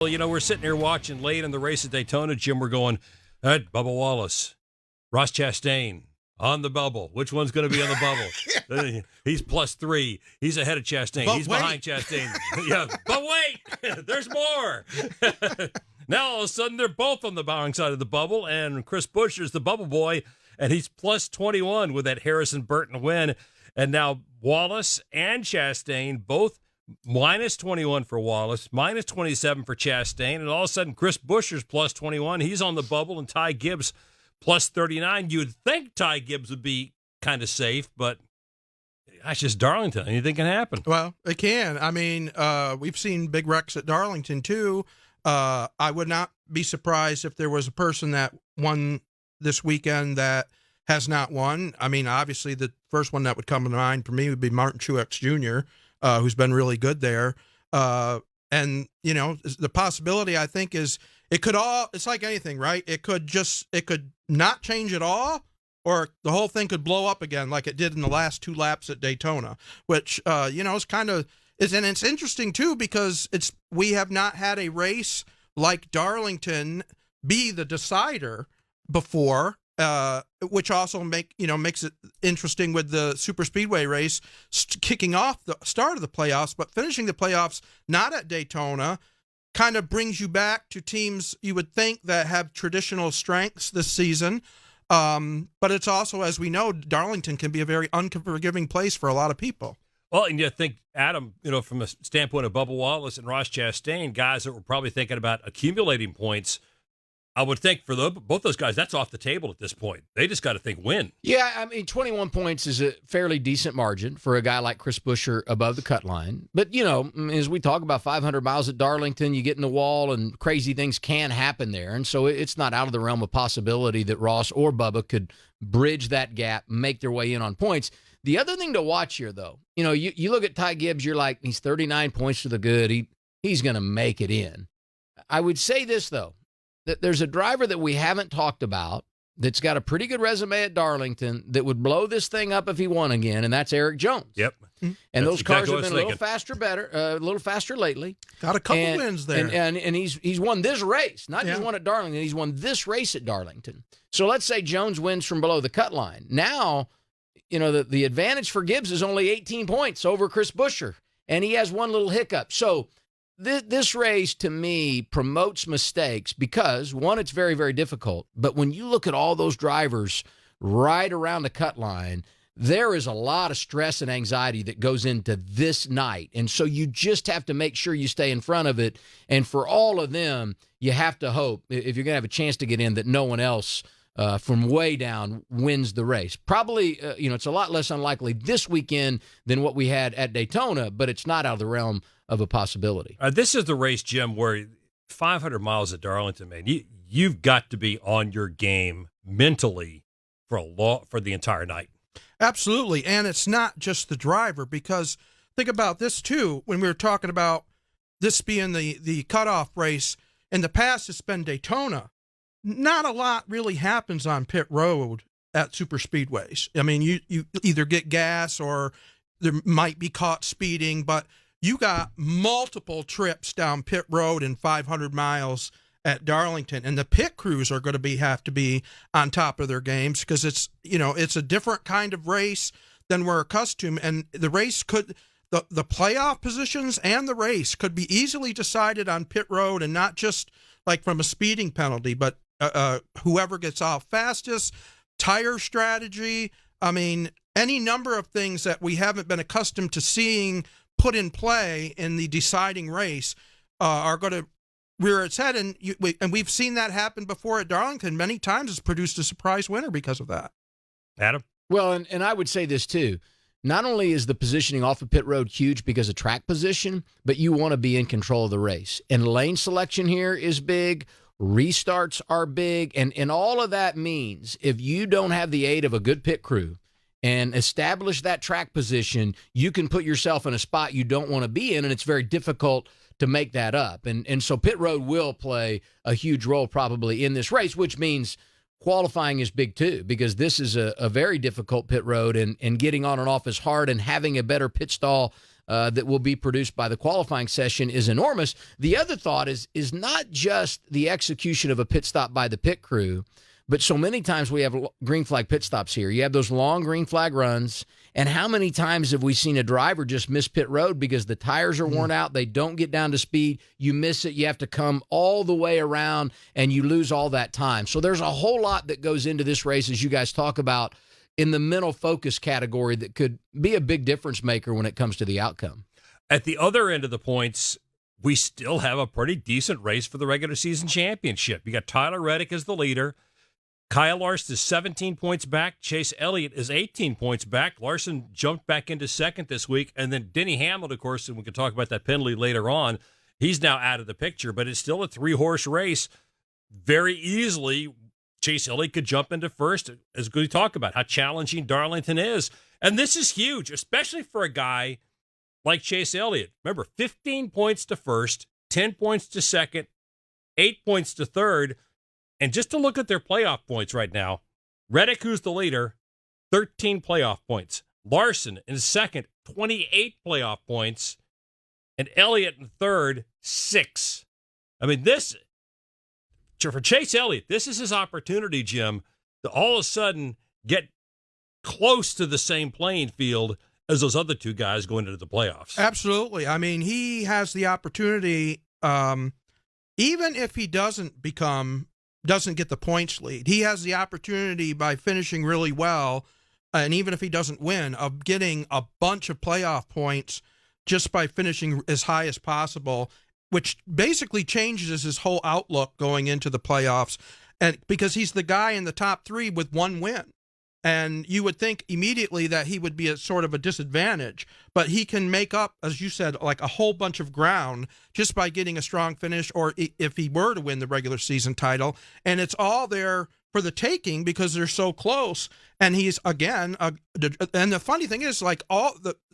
Well, we're sitting here watching late in the race at Daytona, Jim. We're going, Bubba Wallace, Wallace Chastain on the bubble. Which one's going to be on the bubble? He's +3. He's ahead of Chastain. But He's wait. behind Chastain. Yeah, but wait, there's more. Now all of a sudden they're both on the bowing side of the bubble, and Chris Buescher's the bubble boy, and he's +21 with that Harrison Burton win. And now Wallace and Chastain both -21 for Wallace, -27 for Chastain, and all of a sudden Chris Buescher's +21. He's on the bubble, and Ty Gibbs +39. You'd think Ty Gibbs would be kind of safe, but that's just Darlington. Anything can happen. Well, it can. I mean, we've seen big wrecks at Darlington, too. I would not be surprised if there was a person that won this weekend that has not won. I mean, obviously, the first one that would come to mind for me would be Martin Truex Jr., who's been really good there. And, the possibility, I think, is it's like anything, right? It could not change at all, or the whole thing could blow up again like it did in the last 2 laps at Daytona, which, is kind of, and it's interesting, too, because we have not had a race like Darlington be the decider before, which also makes it interesting with the super speedway race kicking off the start of the playoffs, but finishing the playoffs not at Daytona kind of brings you back to teams you would think that have traditional strengths this season. But it's also, as we know, Darlington can be a very unforgiving place for a lot of people. Well, and you think, Adam, from a standpoint of Bubba Wallace and Wallace Chastain, guys that were probably thinking about accumulating points, I would think for both those guys, that's off the table at this point. They just got to think win. Yeah, I mean, 21 points is a fairly decent margin for a guy like Chris Buescher above the cut line. But, as we talk about 500 miles at Darlington, you get in the wall and crazy things can happen there. And so it's not out of the realm of possibility that Ross or Bubba could bridge that gap, make their way in on points. The other thing to watch here, though, you look at Ty Gibbs, you're like, he's 39 points to the good. He's going to make it in. I would say this, though. That there's a driver that we haven't talked about that's got a pretty good resume at Darlington that would blow this thing up if he won again, and that's Erik Jones. Yep. And that's those cars exactly have been a little faster lately. Got a couple wins there. And he's won this race, not just won at Darlington. He's won this race at Darlington. So let's say Jones wins from below the cut line. Now, the advantage for Gibbs is only 18 points over Chris Buescher, and he has one little hiccup. So this race, to me, promotes mistakes because, one, it's very, very difficult. But when you look at all those drivers right around the cut line, there is a lot of stress and anxiety that goes into this night. And so you just have to make sure you stay in front of it. And for all of them, you have to hope, if you're going to have a chance to get in, that no one else from way down wins the race. Probably, it's a lot less unlikely this weekend than what we had at Daytona, but it's not out of the realm of a possibility. This is the race, Jim, where 500 miles at Darlington, man, you've got to be on your game mentally for the entire night. Absolutely, and it's not just the driver, because think about this, too, when we were talking about this being the cutoff race. In the past, it's been Daytona. Not a lot really happens on pit road at super speedways. I mean, you either get gas or there might be caught speeding, but you got multiple trips down pit road in 500 miles at Darlington, and the pit crews are going to have to be on top of their games because it's a different kind of race than we're accustomed. And the race the playoff positions and the race could be easily decided on pit road, and not just like from a speeding penalty, but whoever gets off fastest, tire strategy. I mean, any number of things that we haven't been accustomed to seeing put in play in the deciding race are going to rear its head. And we've seen that happen before at Darlington. Many times it's produced a surprise winner because of that. Adam? Well, and I would say this too. Not only is the positioning off of pit road huge because of track position, but you want to be in control of the race. And lane selection here is big. Restarts are big. And all of that means if you don't have the aid of a good pit crew and establish that track position, you can put yourself in a spot you don't want to be in, and it's very difficult to make that up. And so pit road will play a huge role probably in this race, which means qualifying is big too, because this is a very difficult pit road, and getting on and off is hard, and having a better pit stall that will be produced by the qualifying session is enormous. The other thought is not just the execution of a pit stop by the pit crew, but so many times we have green flag pit stops here. You have those long green flag runs, and how many times have we seen a driver just miss pit road because the tires are worn out, they don't get down to speed, you miss it, you have to come all the way around, and you lose all that time. So there's a whole lot that goes into this race, as you guys talk about, in the mental focus category that could be a big difference maker when it comes to the outcome. At the other end of the points, we still have a pretty decent race for the regular season championship. You got Tyler Reddick as the leader. Kyle Larson is 17 points back. Chase Elliott is 18 points back. Larson jumped back into second this week. And then Denny Hamlin, of course, and we can talk about that penalty later on, he's now out of the picture, but it's still a 3-horse race. Very easily, Chase Elliott could jump into first, as we talk about how challenging Darlington is. And this is huge, especially for a guy like Chase Elliott. Remember, 15 points to first, 10 points to second, 8 points to third. And just to look at their playoff points right now, Reddick, who's the leader, 13 playoff points. Larson in second, 28 playoff points. And Elliott in third, 6. I mean, this, for Chase Elliott, this is his opportunity, Jim, to all of a sudden get close to the same playing field as those other two guys going into the playoffs. Absolutely. I mean, he has the opportunity, even if he doesn't get the points lead, he has the opportunity by finishing really well, and even if he doesn't win, of getting a bunch of playoff points just by finishing as high as possible, which basically changes his whole outlook going into the playoffs. And because he's the guy in the top 3 with 1 win. And you would think immediately that he would be at sort of a disadvantage, but he can make up, as you said, like a whole bunch of ground just by getting a strong finish, or if he were to win the regular season title. And it's all there for the taking because they're so close. And he's, again, and the funny thing is, like,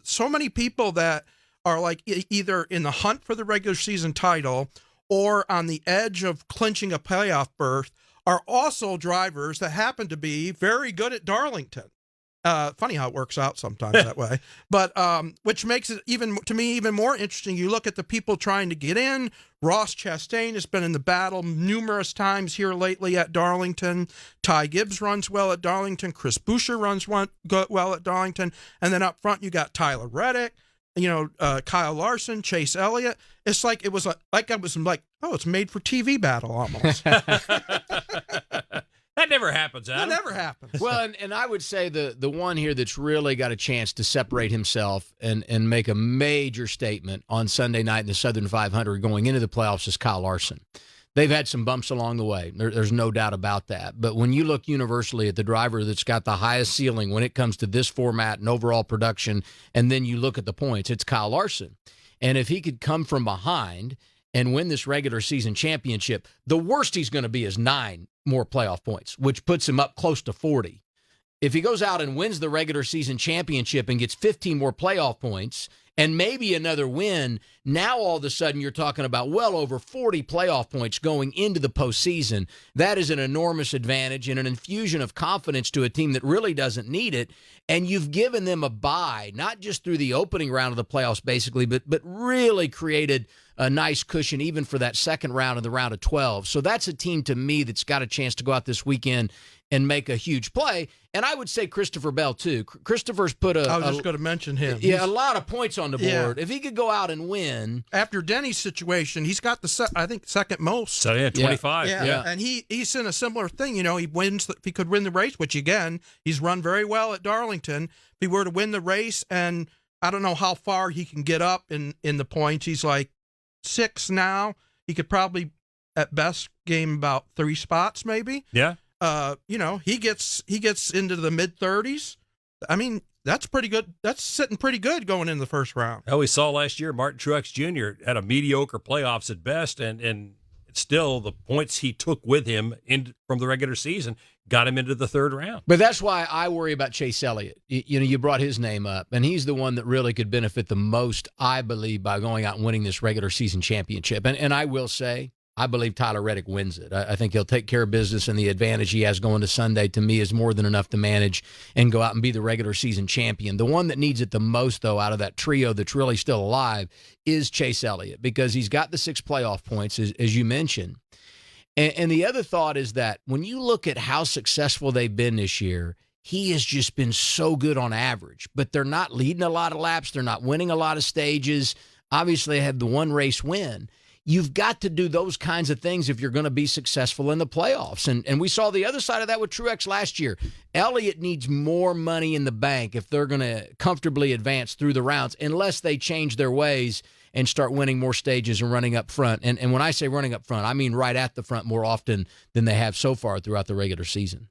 so many people that are like either in the hunt for the regular season title or on the edge of clinching a playoff berth are also drivers that happen to be very good at Darlington. Funny how it works out sometimes that way. But which makes it even more interesting. You look at the people trying to get in. Wallace Chastain has been in the battle numerous times here lately at Darlington. Ty Gibbs runs well at Darlington. Chris Buescher runs well at Darlington. And then up front, you got Tyler Reddick, Kyle Larson, Chase Elliott. It's like it was like it's made for TV battle almost. That never happens, Adam. That never happens. Well, and I would say the one here that's really got a chance to separate himself and make a major statement on Sunday night in the Southern 500 going into the playoffs is Kyle Larson. They've had some bumps along the way. There's no doubt about that. But when you look universally at the driver that's got the highest ceiling when it comes to this format and overall production, and then you look at the points, it's Kyle Larson. And if he could come from behind and win this regular season championship, the worst he's going to be is 9 more playoff points, which puts him up close to 40. If he goes out and wins the regular season championship and gets 15 more playoff points and maybe another win, now all of a sudden you're talking about well over 40 playoff points going into the postseason. That is an enormous advantage and an infusion of confidence to a team that really doesn't need it. And you've given them a bye, not just through the opening round of the playoffs, basically, but really created a nice cushion even for that second round of the round of 12. So that's a team to me that's got a chance to go out this weekend and make a huge play. And I would say Christopher Bell, too. Christopher's put I was just going to mention him. Yeah, a lot of points on the board. Yeah. If he could go out and win. After Denny's situation, he's got the second most. So, yeah, 25. Yeah. And he's in a similar thing. He wins, if he could win the race, which, again, he's run very well at Darlington. If he were to win the race, and I don't know how far he can get up in the points. He's like 6 now. He could probably, at best, gain about 3 spots, maybe. Yeah. He gets into the mid-30s. I mean, that's pretty good. That's sitting pretty good going in the first round. Oh, we saw last year Martin Truex Jr. had a mediocre playoffs at best, and still the points he took with him from the regular season got him into the third round. But that's why I worry about Chase Elliott. You brought his name up, and he's the one that really could benefit the most, I believe, by going out and winning this regular season championship. And I will say, I believe Tyler Reddick wins it. I think he'll take care of business, and the advantage he has going to Sunday, to me, is more than enough to manage and go out and be the regular season champion. The one that needs it the most, though, out of that trio that's really still alive is Chase Elliott, because he's got the 6 playoff points, as you mentioned. And the other thought is that when you look at how successful they've been this year, he has just been so good on average. But they're not leading a lot of laps. They're not winning a lot of stages. Obviously, they had the one race win. You've got to do those kinds of things if you're going to be successful in the playoffs. And we saw the other side of that with Truex last year. Elliott needs more money in the bank if they're going to comfortably advance through the rounds, unless they change their ways and start winning more stages and running up front. And when I say running up front, I mean right at the front more often than they have so far throughout the regular season.